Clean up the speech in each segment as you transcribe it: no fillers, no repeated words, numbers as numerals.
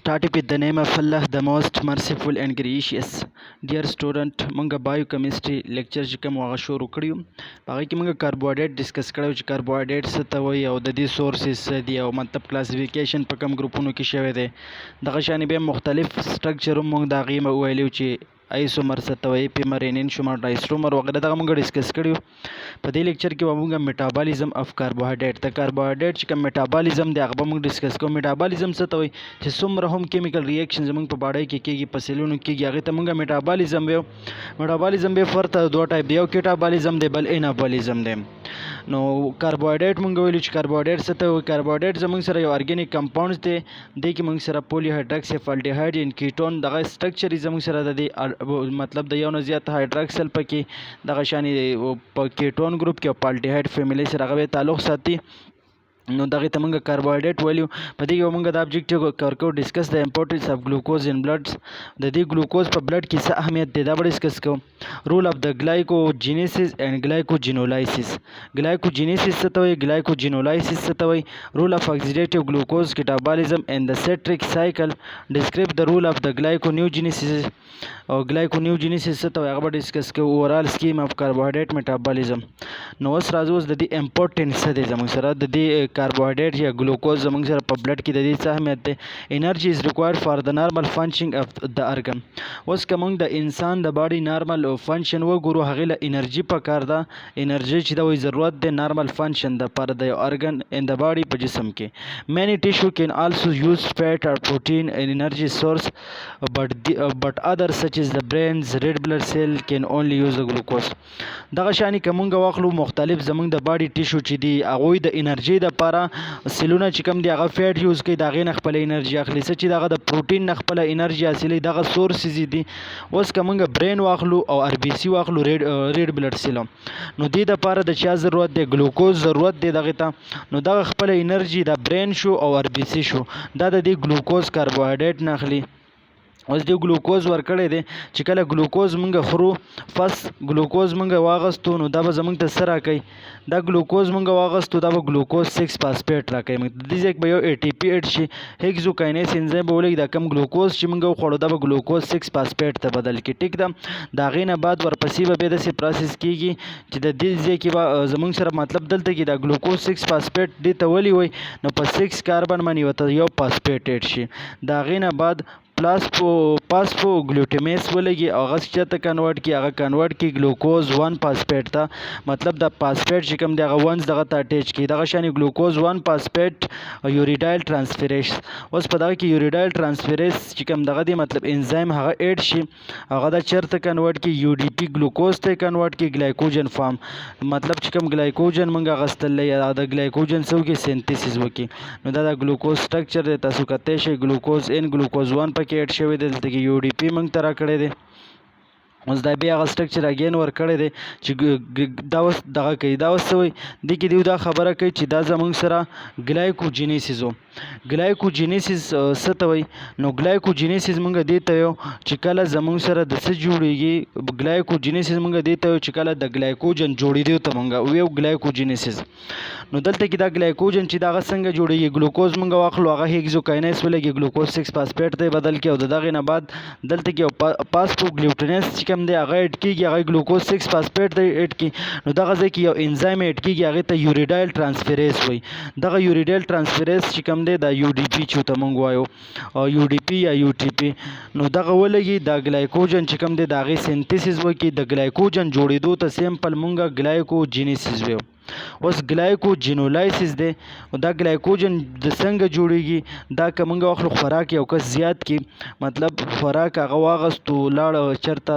start with the name of Allah, the most merciful and gracious. Dear student, مونږه biochemistry lecture چې کوم هغه شروع کړیو په هغه کې مونږه کاربوهایډریټ ډسکس کړو چې کاربوهایډریټ څه ته وایي او د دې سورسز څه دي او مطلب کلاسیفیکیشن په کوم ګروپونو کې شوی دی. دغه شانې بیا مختلف سټرکچر هم مونږ د هغې ویلو چې ایسومر څه ته وایي، پیمرین، انشومر، ډایسټرومر وغیره دغه مونږ ډسکس کړیو. په دې لیکچر کې به مونږ میټابالیزم اف کاربوهایډریټ د کاربوهایډریټ چې کوم میټابالیزم دی هغه به مونږ ډسکس کوو. میټابالیزم څه ته وایي چې څومره هم کیمیکل ریاکشن زمونږ په باډۍ کې کېږي، په سیلونو کېږي، هغې ته مونږ میټابالیزم وایو. میټابالیزم بیا فرق ته دوه ټایپ دی، یو کیټابالیزم دی، بل انابالیزم دی. نو کاربوهایډریټ مونږ ویلو چې کاربوهایډریټ څه ته وایي. کاربوهایډریټ زمونږ سره یو ارګینیک کمپاونډز دی، دې کې مونږ سره پولی هایدراکسی فالډیهایډ ان کیټون دغه سټرکچر زمونږ سره د دې مطلب د یو نه زیات هایدراکسل پکې دغه شانې په کیټون ګروپ کې او فالډیهایډ فیملي سره هغه تعلق ساتي. نو دغه ته مونږ کاربوهایډریټ ویلو. په دې کې مونږ د ابجیکټیو کور کوو ډسکس د امپورټنس اف ګلوکوز ان بلډ، د دې ګلوکوز په بلډ کې څه اهمیت دی دا به ډسکس کوو. رول اف د ګلایکوجینیسیس اینڈ ګلایکوجینولایسیس. ګلایکوجینیسیس څه ته وایي، ګلایکوجینولایسیس څه ته وایي. رول اف اکسیډیټیو ګلوکوز کیټابالیزم اینڈ د سیټریک سایکل. ډسکرایب د رول اف د ګلایکونیوجینیسیس او ګلایکونیوجینیسیس څه ته وایي هغه به ډسکس کوو. اوورال سکیم اف کاربوهایډریټ میټابالیزم. نو اوس راځو اوس د دې امپورټنس څه دی زموږ سره، د دې کاربوهایډریټ یا ګلوکوز زموږ سره په بلډ کې د دې څه اهمیت دی. انرژي از ریکوایرډ فار د نارمل فنکشنینګ اف د ارګن. اوس که موږ د انسان د باډي نارمل فنکشن وګورو هغې له انرژي پکار ده. انرژي چې دا وایي ضرورت دی نارمل فنکشن دپاره د یو ارګن ان د باډي په جسم کې. مینی ټیشو کین آلسو یوز فیټ اور پروټین ان انرژي سورس بٹ ادر سچ از د برینز ریډ بلډ سیل کین اونلی یوز د ګلوکوز. دغه شانې که موږ واخلو مختلف زموږ د باډي ټیشو چې دي هغوی د انرژي دپاره سیلونه چې کوم دي هغه فیټ یوز کوي، د هغې نه خپله انرژي اخلي. څه چې دغه د پروټین نه خپله انرژي حاصلوي دغه سورسز دي. اوس که موږ برین واخلو او ار بي سي واخلو ریډ بلډ سیل، نو دې دپاره د چا ضرورت دی، ګلوکوز ضرورت دی دغې ته. نو دغه خپله انرژي د برین شو او ار بي سي شو دا د دې ګلوکوز کاربوهایډریټ نه اخلي. اوس دې ګلوکوز ورکړی دی چې کله ګلوکوز مونږ خورو، فست ګلوکوز مونږ واغستو نو دا به زمونږ ته څه راکوي، دا ګلوکوز مونږ واغستو دا به ګلوکوز 6 فاسفیټ راکوي. د دې ځای کې به یو ATP ایډ شي، هیګزوکاینیز انزایم به ولګي، دا کم ګلوکوز چې مونږ وخوړو دا به ګلوکوز 6 فاسفیټ ته بدل کړي. ټیک ده. د هغې نه بعد ورپسې به بیا داسې پروسس کېږي چې د دې ځای کې به زمونږ سره مطلب دلته کې دا ګلوکوز 6 فاسفیټ دې ته ولې وایي، نو په 6 کاربن باندې ورته یو فاسفیټ ایډ شي. د هغې نه بعد پاسفو ګلوټیمیز ولګي او هغه چېرته کنورټ کړي، هغه کنورټ کړي ګلوکوز 1 فاسفیټ ته. مطلب د فاسفیټ چې کوم دی هغه ونز دغه ته اټیچ کړي. دغه شانې ګلوکوز 1 فاسفیټ یوریډایل ټرانسفیریز. اوس په دغه کې یوریډایل ټرانسفیریز چې کوم دغه دی مطلب انزایم هغه ایډ شي، هغه دا چېرته کنورټ کړي UDP ګلوکوز ته کنورټ کړي ګلایکوجن فارم. مطلب چې کوم ګلایکوجن موږ اخیستلی یا د ګلایکوجن څه وکړي سینتیسیس وکړي. نو دا د ګلوکوز سټرکچر دی، تاسو کتلی شئ ګلوکوز ان ګلوکوز 1 پکې ایډ شوی دی، دلته کې UDP موږ ته راکړی دی. اوس دا بیا هغه سټرکچر اګین ورکړی دی چې دا اوس دغه کوي. دا اوس څه وایي دې کې دوی دا خبره کوي چې دا زموږ سره ګلایکوجینیسیس و. ګلایکوجینیسیس څه ته وایي، نو ګلایکوجینیسیس موږ دې ته یو چې کله زموږ سره د څه جوړېږي، ګلایکوجینیسیس موږ دې ته یو چې کله د ګلایکوجن جوړېدو ته موږ ویو ګلایکوجینیسیس. نو دلته کې دا ګلایکوجن چې دا هغه څنګه جوړېږي، ګلوکوز موږ واخلو هغه هیګزوکاینیز ولګي ګلوکوز 6 فاسفیټ ته بدل کړي او د دغې نه بعد دلته کې یو پاسفو ګلوټینیز چې کوم دی هغه ایډ کېږي، هغه ګلوکوز 6 فاسفیټ ته ایډ کړي. نو دغه ځای کې یو انزایم ایډ کېږي هغې ته یوریډایل ټرانسفیریز وایي. دغه یوریډایل ټرانسفیریز چې کوم دی دا UDP چې ورته موږ وایو UDP یا UTP. نو دغه ولګي دا ګلایکوجن چې کوم دی د هغې سینتیسیس وکړي، د ګلایکوجن جوړېدو ته سیمپل موږ ګلایکوجینیسیس وایو. اوس ګلایکوجینولایسیس دی، دا ګلایکوجن د څنګه جوړېږي، دا که موږ واخلو خوراک یو کس زیات کړي، مطلب خوراک هغه واغستو لاړ چېرته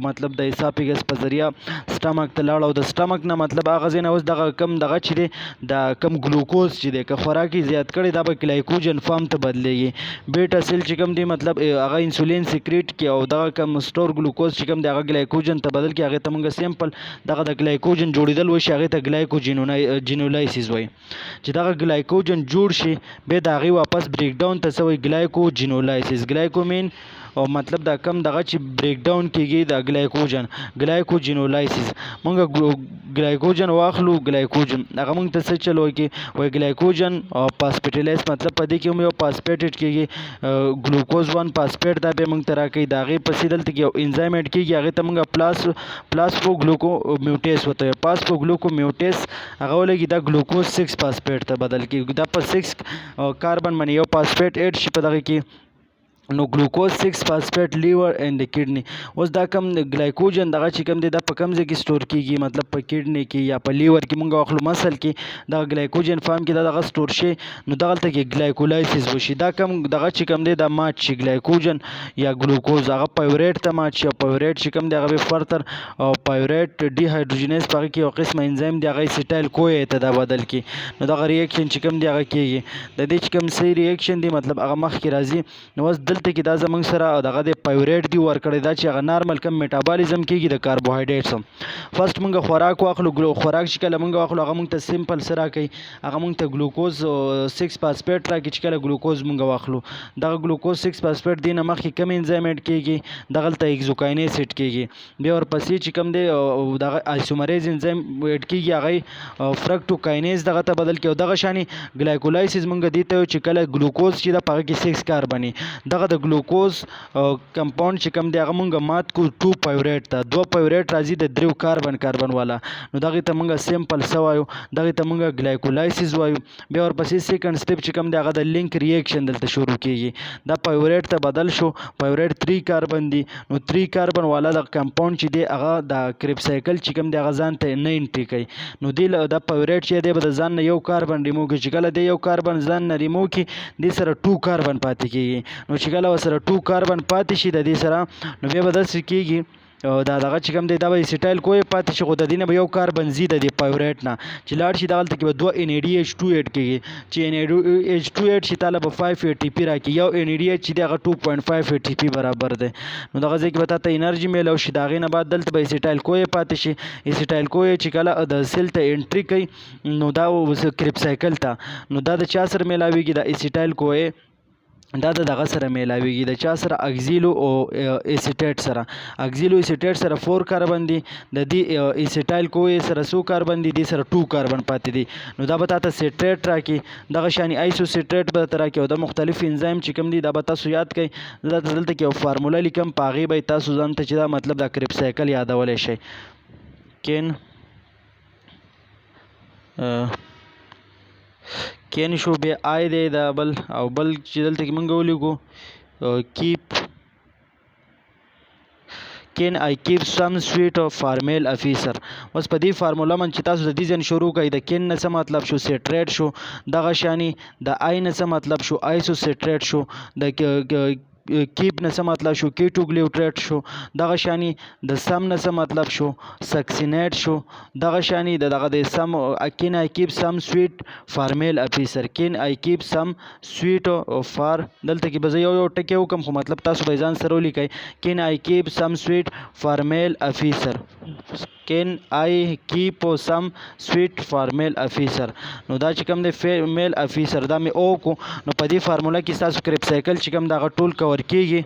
مطلب د اسافیګس په ذریعه سټمک ته لاړ او د سټمک نه مطلب هغه ځای نه اوس دغه کم دغه چې دی دا کم ګلوکوز چې دی که خوراک یې زیات کړی دا به ګلایکوجن فارم ته بدلېږي. بیټا سیل چې کوم دی مطلب هغه انسولین سیکریټ کړي او دغه کم سټور ګلوکوز چې کوم دی هغه ګلایکوجن ته بدل کړي، هغې ته موږ سیمپل دغه د ګلایکوجن جوړېدل وشي هغې ته ګلایکوجینولایسیس وایي. چې دغه ګلایکوجن جوړ شي بیا د هغې واپس بریک ډاون ته څه وایي ګلایکوجینولایسیس. ګلایکومین او مطلب دا کم دغه چې بریک ډاون کیږي د ګلایکوجنولایسیس مونږ ګلایکوجن واخلو ګلایکوجن هغه مونږ ته څه چلو کې وای ګلایکوجن او فاسفیټیلیز مطلب په دې کې هم یو فاسفیټ کیږي ګلوکوز 1 فاسفیټ دا به مونږ ته راکړي دا غي پسې دلته کې یو انزایم اډ کیږي هغه ته مونږ پلاسفو ګلوکو میوټیز وته پاسفو ګلوکو میوټیز هغه ولګي دا ګلوکوز 6 فاسفیټ ته بدل کیږي دا په 6 کاربن باندې یو فاسفیټ اډ شي په دغه کې نو ګلوکوز 6 فاسفیټ لیور اینڈ کډنی اوس دا کم ګلایکوجن دغه چې کم دی دا په کم ځای کې سٹور کیږي مطلب په کډنی کې یا په لیور کې مونږ واخلو مسل کې دا ګلایکوجن فارم کې دا دغه سٹور شي نو دغه ته کې ګلایکولایسیس وشي دا کم دغه چې کم دی دا مات شي ګلایکوجن یا ګلوکوز هغه پیوریټ ته مات شي پیوریټ چې کم دی هغه فرتر او پیوریټ ډي هایدروجنیز په کې یو قسم انزایم دی هغه اسیټایل کوی ته دا بدل کی نو دغه ریاکشن چې کم دی هغه کیږي د دې چې کم سي ریاکشن دی مطلب هغه مخ کې راځي نو دلته کې دا زمونږ سره دغه د پیوریټ دی ورکړی دا چې هغه نارمل کم میټابالیزم کیږي د کاربوهایډریټس فرست مونږ خوراک واخلو خوراک چې کله مونږ واخلو هغه مونږ ته سمپل سره کوي هغه مونږ ته ګلوکوز 6 فاسفیټ راکړي چې کله ګلوکوز مونږ واخلو دغه ګلوکوز 6 فاسفیټ دی نه مخکې کم انزایم اډ کیږي دغه ته ایکزوکاینیز اډ کیږي بیا ورپسې چې کم دی دغه آیسومریز انزایم اډ کیږي هغه فرکټوکاینیز دغه ته بدل کیږي دغه شانی ګلایکولایسیس مونږ دی ته چې کله ګلوکوز چې د پغه کې 6 کاربن دغه د ګلوکوز کمپاوند چې کوم دی هغه مونږ مات کو 2 پیوریټ ته 2 پیوریټ راځي د 3 کاربن والا نو دغه ته مونږ سمپل سوایو دغه ته مونږ ګلایکولایسیس وایو بیا ورپسې سیکنډ سټپ چې کوم دی هغه د لینک ریاکشن دلته شروع کیږي دا پیوریټ ته بدل شو پیوریټ 3 کاربن دی نو 3 کاربن والا د کمپاوند چې دی هغه د کریب سایکل چې کوم دی هغه ځان ته نه انټری کوي نو دی د پیوریټ چې دی به ځان نه یو کاربن ریموو کوي چې کله دی یو کاربن ځان نه ریموو کی د سره 2 کاربن پاتې کیږي نو چې کله سره 2 کاربن پاتې شي د دې سره نو بیا به داسې کیږي دا دغه چې کوم دی دا به اسیټایل کوی پاتې شي خو د دې نه به یو کاربن زی د دې پیوریټ نه چې لاړ شي دغلته کې به 2 NADH2 اډ کیږي چې NADH2 اډ شي تاله به 5 ATP راکړي یو NADH چې دی هغه 2.5 ATP برابر دی نو دغه ځای کې به تاته انرژي میلو شي د هغې نه بعد دلته به اسیټایل کوی پاتې شي اسیټایل کوی چې کله د سیل ته انټري کوي نو دا کریب سایکل ته نو دا د چا سره میلاویږي د اسیټایل کوی دا دغه سره میلاویږي د چا سره اکزیلو او ایسیټیټ سره اکزیلو ایسیټیټ سره 4 کاربن دي د دې ایسیټایل کوی سره 100 کاربن دي د سره 2 کاربن پاتې دي نو دا به تاسو سیټریټ راکې دغه شانی ایسو سیټریټ به تر راکې او د مختلف انزایم چې کوم دي دا به تاسو یاد کړئ دلته کې یو فارموله لیکم پاغي به تاسو ځان ته چې دا مطلب دا کریب سایکل یادولای شئ کین شو بیا آی دی دا بل او بل چې دلته کې مونږ ولیکو کیپ کین آی کیپ سم سویټ فار میل افیسر اوس په دې فارموله من چې تاسو د دې ځین شروع کړئ د کین نه څه مطلب شو سیټریټ شو دغه شانی د آی نه څه مطلب شو آیسو سیټریټ شو د کیپ نه څه مطلب شو کیټو ګلیوټریټ شو دغه شانی د سم نه څه مطلب شو سکسینیټ شو دغه شانی دغه د سم کین آی کیپ سم سویټ فار میل افیسر کین آی کیپ سم سویټ فار دلته کې به یو ټکی وکم خو مطلب تاسو به ځان سره ولیکئ کین آی کیپ سم سویټ فار میل افیسر کین آی کیپ سم سویټ فار میل افیسر نو دا چې کوم د میل افیسر دا مې او کو نو په دې فارموله کې تاسو کریب سایکل چې کوم دغه ټول کور کیږي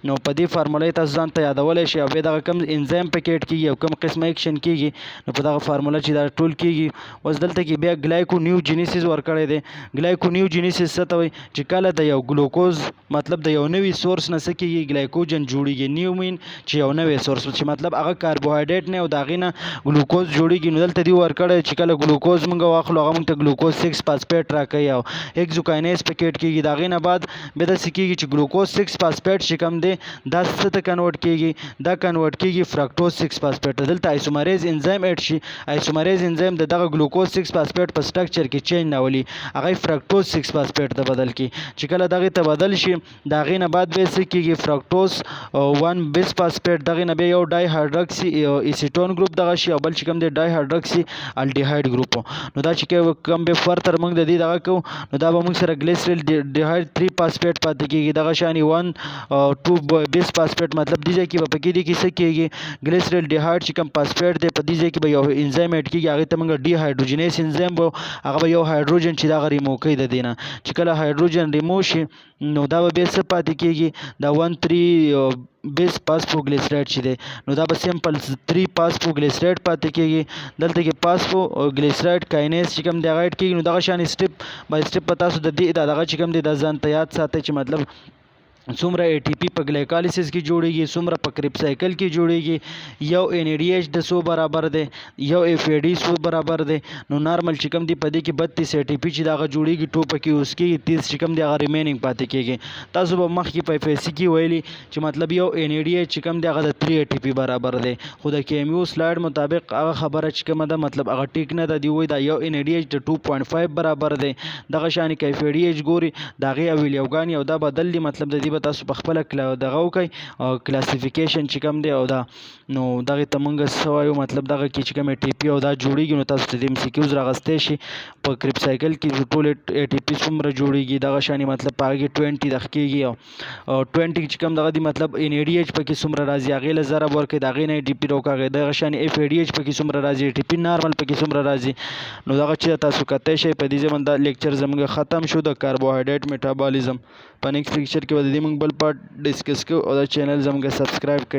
نو په دې فارموله تاسو ځان ته یادولای شئ او بیا دغه کم انزایم پکیټ کیږي او کم قسمه اکشن کیږي نو په دغه فارموله چې دا ټول کیږي اوس دلته کې بیا ګلایکو نیوجینیسیس ورکړی دی ګلایکو نیوجینیسیس څه ته وایي چې کله د یو ګلوکوز مطلب د یو نوي سورس نه څه کیږي ګلایکوجن جوړیږي نیو مین چې یو نوی سورس چې مطلب هغه کاربوهایډریټ نه او د هغې نه ګلوکوز جوړیږي نو دلته دی ورکړی چې کله ګلوکوز مونږ واخلو هغه مونږ ته ګلوکوز 6 فاسفیټ راکوي او ایکزوکاینیز پکیټ کیږي د هغې نه بعد بیا داسې کیږي چې ګلوکوز 6 فاسفیټ چې کوم دی دا څه ته کنورټ کیږي دا کنورټ کیږي فرکټوز 6 فاسفیټ دلته آیسومریز انزایم اډ شي آیسومریز انزایم دغه ګلوکوز 6 فاسفیټ په سټرکچر کې چینج راولي هغه فرکټوز 6 فاسفیټ ته بدل کی چې کله دغه ته بدل شي دا غې نه بعد به څه کیږي فرکټوز 1 بیس فاسفیټ دغه نه به یو ډای هایدروکسی ایسیټون ګروپ دغه شي او بل چې کوم دی ډای هایدروکسی الډیهاید ګروپ نو دا چې کوم به فرتر موږ د دې دغه کو نو دا به موږ سره ګلیسرل ډیهاید 3 فاسفیټ پاتې کیږي دغه شانی 1 2 بیس فاسفیټ مطلب دې ځای کې به پکې دې کې څه کېږي ګلیسرل ډیهایډ چې کوم فاسفیټ دی په دې ځای کې به یو انزایم ایډ کېږي هغې ته موږ ډي هایډروجنیز انزایم هغه به یو هایډروجن چې دغه ریموو کوي د دې نه چې کله هایډروجن ریموو شي نو دا به بیا څه پاتې کېږي دا 1,3 بیس فاسفوګلیسرایډ چې دی نو دا به سمپل 3 فاسفوګلیسرایډ پاتې کېږي دلته کې فاسفوګلیسرایډ کاینیز چې کوم دی هغه ایډ کېږي نو دغه شان سټپ بای سټپ په تاسو د دې دغه چې کوم دی دا ځان ته یاد ساتئ چې مطلب څومره اے ټي پی په ګلایکالیسس کې جوړیږي څومره په کریب سایکل کې جوړیږي یو ان ای ډي ایچ د څو برابر دی یو اف ای ډي څو برابر دی نو نارمل چې کوم دی په دې کې 32 اے ټي پی چې دغه جوړیږي ټو پکې اوس کې 30 چې کوم دی هغه ریمیننګ پاتې کېږي تاسو به مخکې په اف ای سی کې ویلي چې مطلب یو ان ای ډي ایچ چې کوم دی هغه د 3 اے ټي پی برابر دی خو د کې ام یو سلایډ مطابق هغه خبره چې کومه ده مطلب هغه ټیک نه ده دی وایي دا یو ان ای ډي ایچ د 2.5 برابر دی دغه شان کې اف ای ډي ایچ ګوري د هغې اویلیوګانې او دا بدل دي مطلب د دې به تاسو په خپله دغه وکړئ او کلاسیفیکیشن چې کوم دی او دا نو دغې ته موږ څه وایو مطلب دغه کې چې کوم اے ټي پي او دا جوړیږي نو تاسو ته د ام سی کیوز راغستی شي په کریب سایکل کې ټول اے ټي پي څومره جوړیږي دغه شانې مطلب په هغې کې 20 دغه کېږي او 20 چې کوم دغه دی مطلب ان ای ډي ایچ پکې څومره راځي هغې له ضرب ورکړئ د هغې نه اے ټي پي راوکاږئ دغه شانې اف ای ډي ایچ پکې څومره راځي اے ټي پي نارمل پکې څومره راځي نو دغه چې تاسو کتی شئ په دې ځای باندې دا لیکچر زموږ ختم شو د کاربوهایډریټ میټابالیزم په نیکسټ لیکچر کې به د دې موږ بل پارټ ډسکس کوو او دا چینل زموږ سبسکرایب کړئ